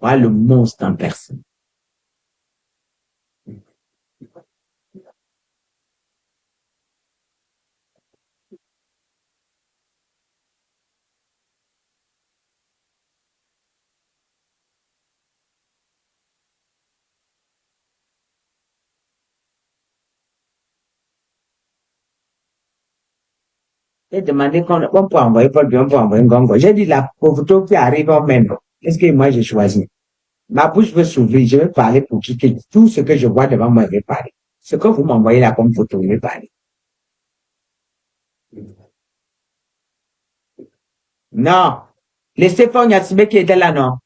Voilà le monstre en personne. J'ai demandé qu'on peut envoyer Paul Bion pour envoyer Ngongo. J'ai dit la photo qui arrive en même. Qu'est-ce que moi j'ai choisi? Ma bouche veut s'ouvrir, je vais parler pour tout ce que je vois devant moi, je vais parler. Ce que vous m'envoyez là comme photo, je vais parler. Non. Laissez Paul Nyasime qui était là, non.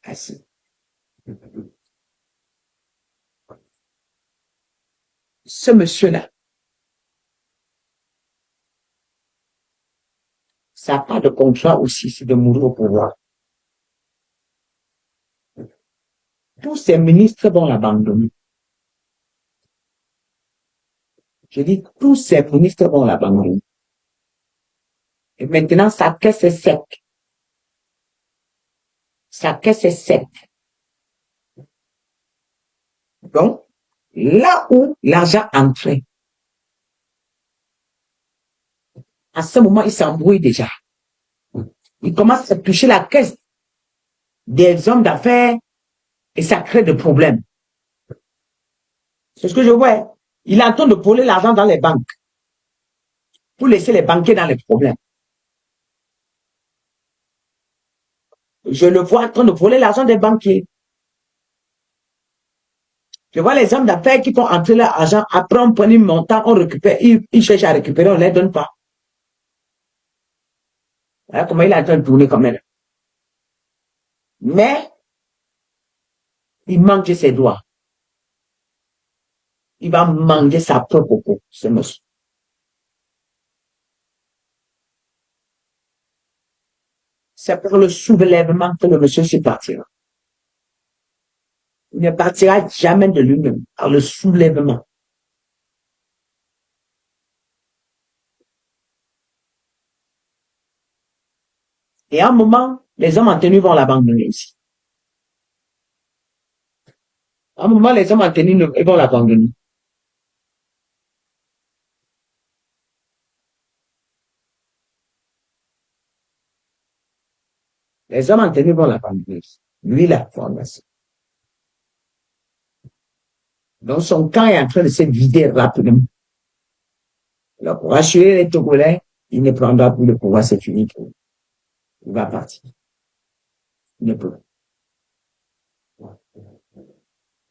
Ah, si. Ce monsieur-là, ça n'a pas de contrat aussi, c'est de mourir au pouvoir. Tous ces ministres vont l'abandonner. Je dis, tous ces ministres vont l'abandonner. Et maintenant, sa caisse est sec. Sa caisse est sec. Donc, là où l'argent entrait, à ce moment, il s'embrouille déjà. Il commence à toucher la caisse des hommes d'affaires et ça crée des problèmes. C'est ce que je vois. Il est en train de voler l'argent dans les banques pour laisser les banquiers dans les problèmes. Je le vois en train de voler l'argent des banquiers. Je vois les hommes d'affaires qui font entrer leur argent, après on prend un montant, on récupère, ils cherchent à récupérer, on ne les donne pas. Voilà comment il est en train de tourner comme elle. Mais, il manque ses doigts. Il va manger sa propre peau, ce monsieur. C'est pour le soulèvement que le monsieur s'y partira. Il ne partira jamais de lui-même, par le soulèvement. Et à un moment, les hommes en tenue vont l'abandonner aussi. À un moment, les hommes en tenue ils vont l'abandonner. Les hommes en tenue vont l'abandonner aussi. Lui, la formation. Donc, son camp est en train de se vider rapidement. Alors, pour assurer les Togolais, il ne prendra plus le pouvoir, c'est fini. Il va partir. Il ne peut.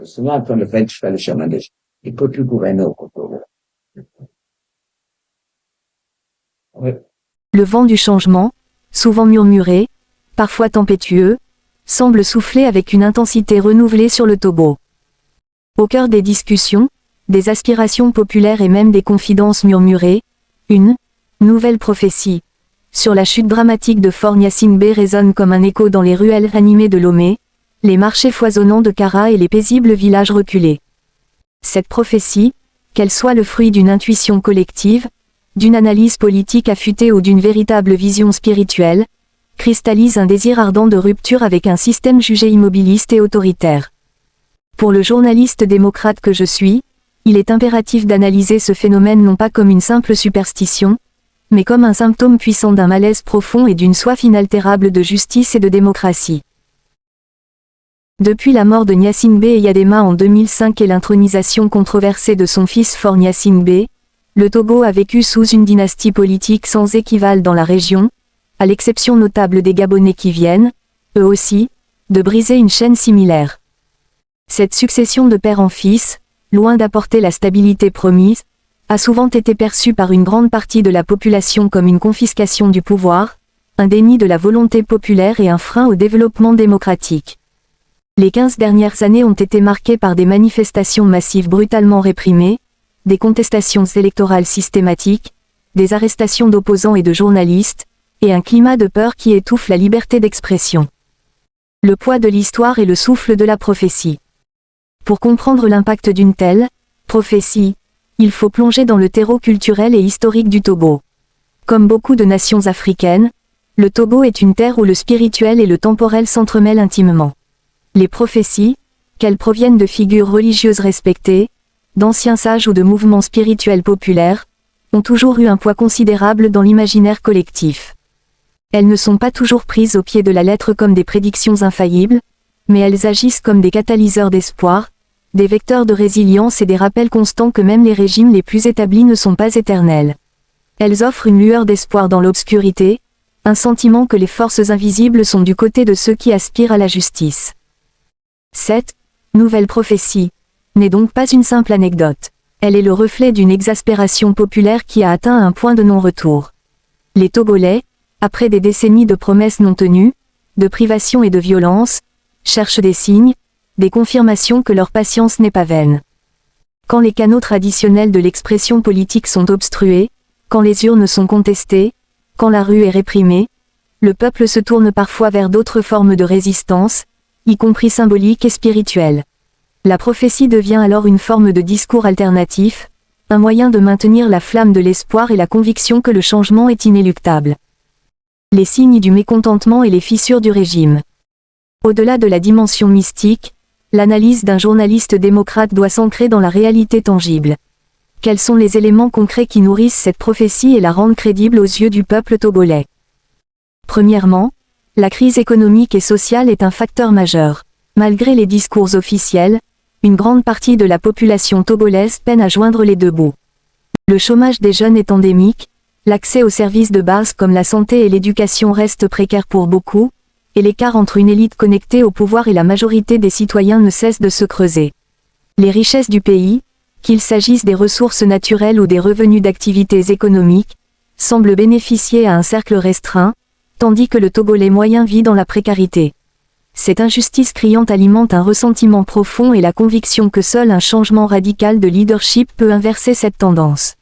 Souvent, en train de faire le chemin déjà. Il ne peut plus gouverner au Congo. Oui. Le vent du changement, souvent murmuré, parfois tempétueux, semble souffler avec une intensité renouvelée sur le Togo. Au cœur des discussions, des aspirations populaires et même des confidences murmurées, une nouvelle prophétie sur la chute dramatique de Fort Gnassingbé résonne comme un écho dans les ruelles animées de Lomé, les marchés foisonnants de Kara et les paisibles villages reculés. Cette prophétie, qu'elle soit le fruit d'une intuition collective, d'une analyse politique affûtée ou d'une véritable vision spirituelle, cristallise un désir ardent de rupture avec un système jugé immobiliste et autoritaire. Pour le journaliste démocrate que je suis, il est impératif d'analyser ce phénomène non pas comme une simple superstition, mais comme un symptôme puissant d'un malaise profond et d'une soif inaltérable de justice et de démocratie. Depuis la mort de Gnassingbé Eyadema en 2005 et l'intronisation controversée de son fils Fort Gnassingbé, le Togo a vécu sous une dynastie politique sans équivalent dans la région, à l'exception notable des Gabonais qui viennent, eux aussi, de briser une chaîne similaire. Cette succession de père en fils, loin d'apporter la stabilité promise, a souvent été perçue par une grande partie de la population comme une confiscation du pouvoir, un déni de la volonté populaire et un frein au développement démocratique. Les 15 dernières années ont été marquées par des manifestations massives brutalement réprimées, des contestations électorales systématiques, des arrestations d'opposants et de journalistes, et un climat de peur qui étouffe la liberté d'expression. Le poids de l'histoire et le souffle de la prophétie. Pour comprendre l'impact d'une telle prophétie, il faut plonger dans le terreau culturel et historique du Togo. Comme beaucoup de nations africaines, Le Togo est une terre où le spirituel et le temporel s'entremêlent intimement. Les prophéties, qu'elles proviennent de figures religieuses respectées, d'anciens sages ou de mouvements spirituels populaires, ont toujours eu un poids considérable dans l'imaginaire collectif. Elles ne sont pas toujours prises au pied de la lettre comme des prédictions infaillibles, mais elles agissent comme des catalyseurs d'espoir, des vecteurs de résilience et des rappels constants que même les régimes les plus établis ne sont pas éternels. Elles offrent une lueur d'espoir dans l'obscurité, un sentiment que les forces invisibles sont du côté de ceux qui aspirent à la justice. Cette nouvelle prophétie n'est donc pas une simple anecdote. Elle est le reflet d'une exaspération populaire qui a atteint un point de non-retour. Les Togolais, après des décennies de promesses non tenues, de privations et de violences, cherchent des signes, des confirmations que leur patience n'est pas vaine. Quand les canaux traditionnels de l'expression politique sont obstrués, quand les urnes sont contestées, quand la rue est réprimée, le peuple se tourne parfois vers d'autres formes de résistance, y compris symboliques et spirituelles. La prophétie devient alors une forme de discours alternatif, un moyen de maintenir la flamme de l'espoir et la conviction que le changement est inéluctable. Les signes du mécontentement et les fissures du régime. Au-delà de la dimension mystique, l'analyse d'un journaliste démocrate doit s'ancrer dans la réalité tangible. Quels sont les éléments concrets qui nourrissent cette prophétie et la rendent crédible aux yeux du peuple togolais? Premièrement, la crise économique et sociale est un facteur majeur. Malgré les discours officiels, une grande partie de la population togolaise peine à joindre les deux bouts. Le chômage des jeunes est endémique, l'accès aux services de base comme la santé et l'éducation reste précaire pour beaucoup, et l'écart entre une élite connectée au pouvoir et la majorité des citoyens ne cesse de se creuser. Les richesses du pays, qu'il s'agisse des ressources naturelles ou des revenus d'activités économiques, semblent bénéficier à un cercle restreint, tandis que le Togolais moyen vit dans la précarité. Cette injustice criante alimente un ressentiment profond et la conviction que seul un changement radical de leadership peut inverser cette tendance.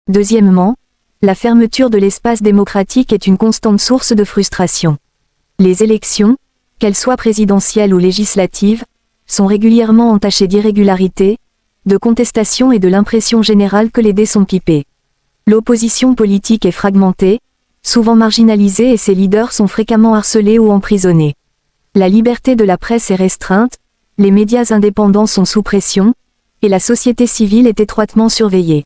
Deuxièmement, la fermeture de l'espace démocratique est une constante source de frustration. Les élections, qu'elles soient présidentielles ou législatives, sont régulièrement entachées d'irrégularités, de contestations et de l'impression générale que les dés sont pipés. L'opposition politique est fragmentée, souvent marginalisée et ses leaders sont fréquemment harcelés ou emprisonnés. La liberté de la presse est restreinte, les médias indépendants sont sous pression, et la société civile est étroitement surveillée.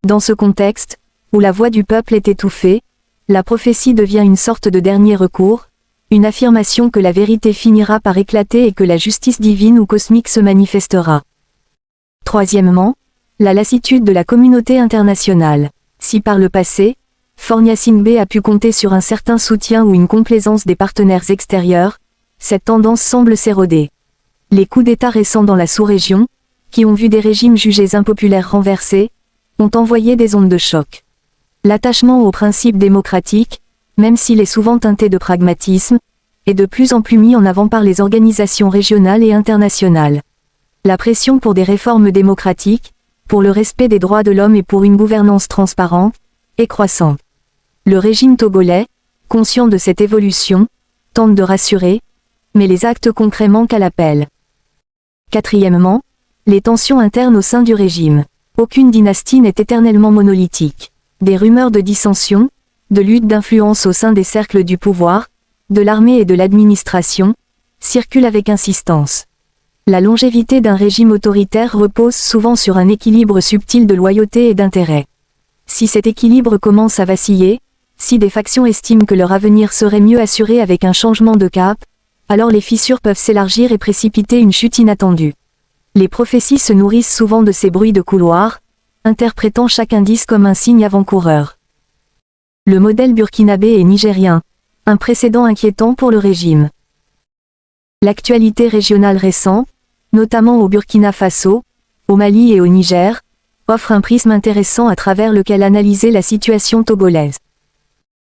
Dans ce contexte, où la voix du peuple est étouffée, la prophétie devient une sorte de dernier recours, une affirmation que la vérité finira par éclater et que la justice divine ou cosmique se manifestera. Troisièmement, la lassitude de la communauté internationale. Si par le passé, Fornia Singbe a pu compter sur un certain soutien ou une complaisance des partenaires extérieurs, cette tendance semble s'éroder. Les coups d'État récents dans la sous-région, qui ont vu des régimes jugés impopulaires renversés, ont envoyé des ondes de choc. L'attachement aux principes démocratiques, même s'il est souvent teinté de pragmatisme, est de plus en plus mis en avant par les organisations régionales et internationales. La pression pour des réformes démocratiques, pour le respect des droits de l'homme et pour une gouvernance transparente, est croissante. Le régime togolais, conscient de cette évolution, tente de rassurer, mais les actes concrets manquent à l'appel. Quatrièmement, les tensions internes au sein du régime. Aucune dynastie n'est éternellement monolithique. Des rumeurs de dissension, de lutte d'influence au sein des cercles du pouvoir, de l'armée et de l'administration, circulent avec insistance. La longévité d'un régime autoritaire repose souvent sur un équilibre subtil de loyauté et d'intérêt. Si cet équilibre commence à vaciller, si des factions estiment que leur avenir serait mieux assuré avec un changement de cap, alors les fissures peuvent s'élargir et précipiter une chute inattendue. Les prophéties se nourrissent souvent de ces bruits de couloir, interprétant chaque indice comme un signe avant-coureur. Le modèle burkinabé et nigérien, un précédent inquiétant pour le régime. L'actualité régionale récente, notamment au Burkina Faso, au Mali et au Niger, offre un prisme intéressant à travers lequel analyser la situation togolaise.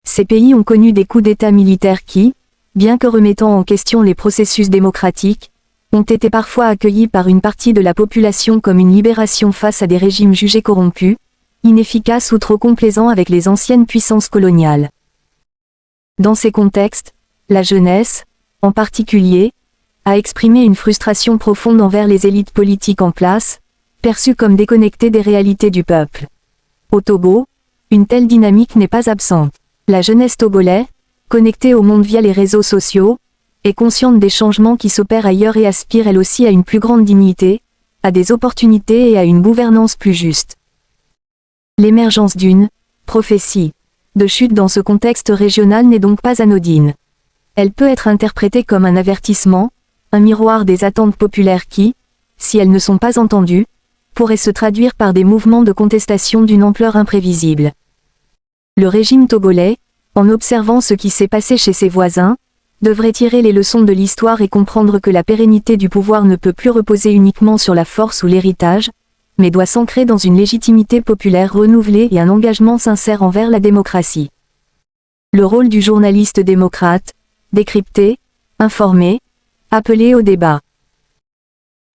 Ces pays ont connu des coups d'État militaires qui, bien que remettant en question les processus démocratiques, ont été parfois accueillis par une partie de la population comme une libération face à des régimes jugés corrompus, inefficaces ou trop complaisants avec les anciennes puissances coloniales. Dans ces contextes, la jeunesse, en particulier, a exprimé une frustration profonde envers les élites politiques en place, perçues comme déconnectées des réalités du peuple. Au Togo, une telle dynamique n'est pas absente. La jeunesse togolaise, connectée au monde via les réseaux sociaux, est consciente des changements qui s'opèrent ailleurs et aspire elle aussi à une plus grande dignité, à des opportunités et à une gouvernance plus juste. L'émergence d'une prophétie de chute dans ce contexte régional n'est donc pas anodine. Elle peut être interprétée comme un avertissement, un miroir des attentes populaires qui, si elles ne sont pas entendues, pourraient se traduire par des mouvements de contestation d'une ampleur imprévisible. Le régime togolais, en observant ce qui s'est passé chez ses voisins, devrait tirer les leçons de l'histoire et comprendre que la pérennité du pouvoir ne peut plus reposer uniquement sur la force ou l'héritage, mais doit s'ancrer dans une légitimité populaire renouvelée et un engagement sincère envers la démocratie. Le rôle du journaliste démocrate, décrypter, informer, appeler au débat.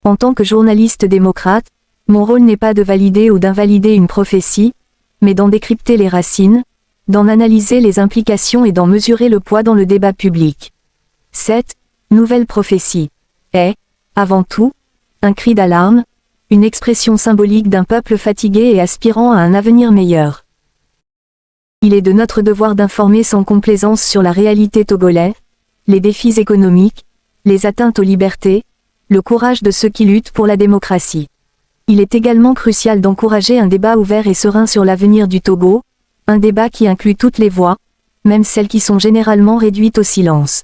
En tant que journaliste démocrate, mon rôle n'est pas de valider ou d'invalider une prophétie, mais d'en décrypter les racines, d'en analyser les implications et d'en mesurer le poids dans le débat public. Cette nouvelle prophétie est, avant tout, un cri d'alarme, une expression symbolique d'un peuple fatigué et aspirant à un avenir meilleur. Il est de notre devoir d'informer sans complaisance sur la réalité togolaise, les défis économiques, les atteintes aux libertés, le courage de ceux qui luttent pour la démocratie. Il est également crucial d'encourager un débat ouvert et serein sur l'avenir du Togo, un débat qui inclut toutes les voix, même celles qui sont généralement réduites au silence.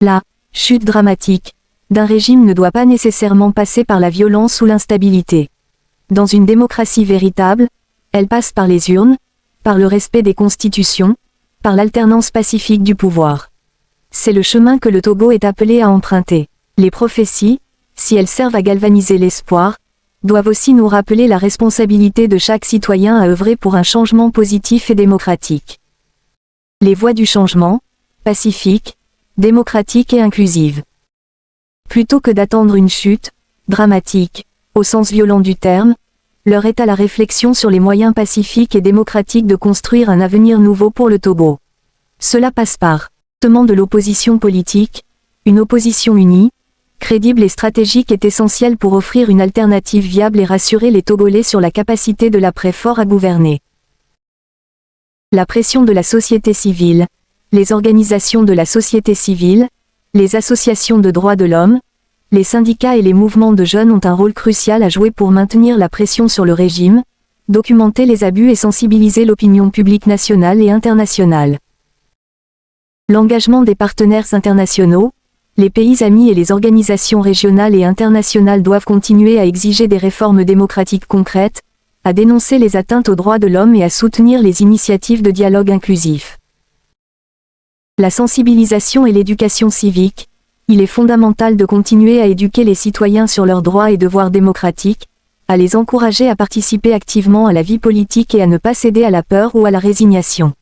La chute dramatique d'un régime ne doit pas nécessairement passer par la violence ou l'instabilité. Dans une démocratie véritable, elle passe par les urnes, par le respect des constitutions, par l'alternance pacifique du pouvoir. C'est le chemin que le Togo est appelé à emprunter. Les prophéties, si elles servent à galvaniser l'espoir, doivent aussi nous rappeler la responsabilité de chaque citoyen à œuvrer pour un changement positif et démocratique. Les voies du changement, pacifiques, démocratiques et inclusives. Plutôt que d'attendre une chute, dramatique, au sens violent du terme, l'heure est à la réflexion sur les moyens pacifiques et démocratiques de construire un avenir nouveau pour le Togo. Cela passe par de l'opposition politique, une opposition unie, crédible et stratégique est essentielle pour offrir une alternative viable et rassurer les Togolais sur la capacité de l'après-fort à gouverner. La pression de la société civile, les organisations de la société civile, les associations de droits de l'homme, les syndicats et les mouvements de jeunes ont un rôle crucial à jouer pour maintenir la pression sur le régime, documenter les abus et sensibiliser l'opinion publique nationale et internationale. L'engagement des partenaires internationaux, les pays amis et les organisations régionales et internationales doivent continuer à exiger des réformes démocratiques concrètes, à dénoncer les atteintes aux droits de l'homme et à soutenir les initiatives de dialogue inclusif. La sensibilisation et l'éducation civique, il est fondamental de continuer à éduquer les citoyens sur leurs droits et devoirs démocratiques, à les encourager à participer activement à la vie politique et à ne pas céder à la peur ou à la résignation.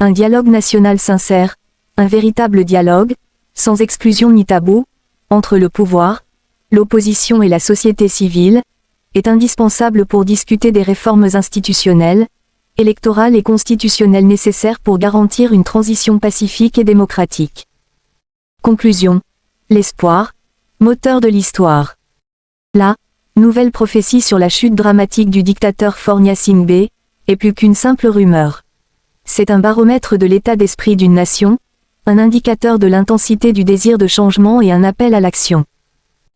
Un dialogue national sincère, un véritable dialogue, sans exclusion ni tabou, entre le pouvoir, l'opposition et la société civile, est indispensable pour discuter des réformes institutionnelles, électorales et constitutionnelles nécessaires pour garantir une transition pacifique et démocratique. Conclusion. L'espoir, moteur de l'histoire. La nouvelle prophétie sur la chute dramatique du dictateur Faure Gnassingbé est plus qu'une simple rumeur. C'est un baromètre de l'état d'esprit d'une nation, un indicateur de l'intensité du désir de changement et un appel à l'action.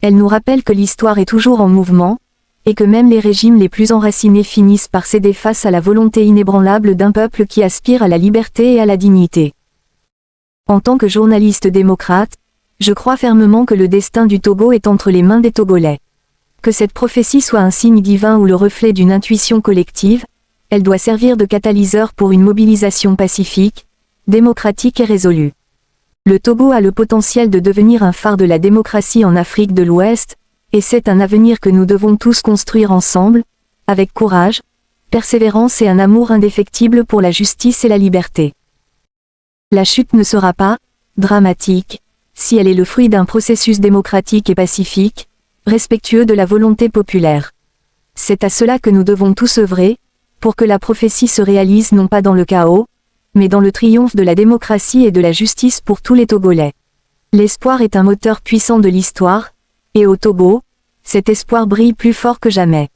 Elle nous rappelle que l'histoire est toujours en mouvement, et que même les régimes les plus enracinés finissent par céder face à la volonté inébranlable d'un peuple qui aspire à la liberté et à la dignité. En tant que journaliste démocrate, je crois fermement que le destin du Togo est entre les mains des Togolais. Que cette prophétie soit un signe divin ou le reflet d'une intuition collective, elle doit servir de catalyseur pour une mobilisation pacifique, démocratique et résolue. Le Togo a le potentiel de devenir un phare de la démocratie en Afrique de l'Ouest, et c'est un avenir que nous devons tous construire ensemble, avec courage, persévérance et un amour indéfectible pour la justice et la liberté. La chute ne sera pas dramatique, si elle est le fruit d'un processus démocratique et pacifique, respectueux de la volonté populaire. C'est à cela que nous devons tous œuvrer, pour que la prophétie se réalise non pas dans le chaos, mais dans le triomphe de la démocratie et de la justice pour tous les Togolais. L'espoir est un moteur puissant de l'histoire, et au Togo, cet espoir brille plus fort que jamais.